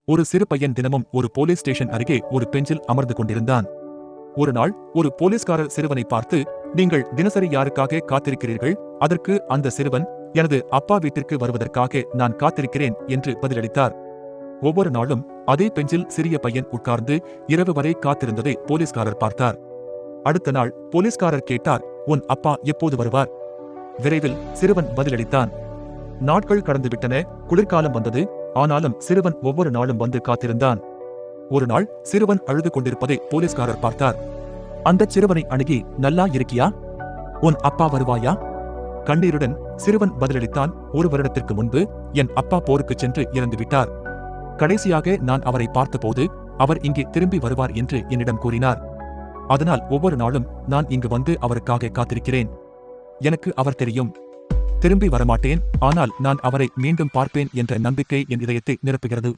ஒரு சிறு பையன் தினமும் ஒரு போலீஸ் ஸ்டேஷன் அருகே ஒரு பெஞ்சில் அமர்ந்து கொண்டிருந்தான். ஒரு நாள் ஒரு போலீஸ்காரர் சிறுவனை பார்த்து, நீங்கள் தினசரி யாருக்காக காத்திருக்கிறீர்கள்? அதற்கு அந்த சிறுவன், எனது அப்பா வீட்டிற்கு வருவதற்காக நான் காத்திருக்கிறேன் என்று பதிலளித்தார். ஒவ்வொரு நாளும் அதே பெஞ்சில் சிறிய பையன் உட்கார்ந்து இரவு வரை காத்திருந்ததை போலீஸ்காரர் பார்த்தார். அடுத்த நாள் போலீஸ்காரர் கேட்டார், உன் அப்பா எப்போது வருவார்? விரைவில் சிறுவன் பதிலளித்தான். நாட்கள் கடந்துவிட்டன, குளிர்காலம் வந்தது. ஆனாலும் சிறுவன் ஒவ்வொரு நாளும் வந்து காத்திருந்தான். ஒரு நாள் சிறுவன் அழுது கொண்டிருப்பதை போலீஸ்காரர் பார்த்தார். அந்தச் சிறுவனை அணுகி, நல்லா இருக்கியா? உன் அப்பா வருவாயா? கண்ணீருடன் சிறுவன் பதிலளித்தான், ஒரு வருடத்திற்கு முன்பு என் அப்பா போருக்குச் சென்று இறந்துவிட்டார். கடைசியாக நான் அவரை பார்த்தபோது அவர் இங்கே திரும்பி வருவார் என்று என்னிடம் கூறினார். அதனால் ஒவ்வொரு நாளும் நான் இங்கு வந்து அவருக்காக காத்திருக்கிறேன். எனக்கு அவர் தெரியும். திரும்பி வரமாட்டேன், ஆனால் நான் அவரை மீண்டும் பார்ப்பேன் என்ற நம்பிக்கை என் இதயத்தை நிரப்புகிறது.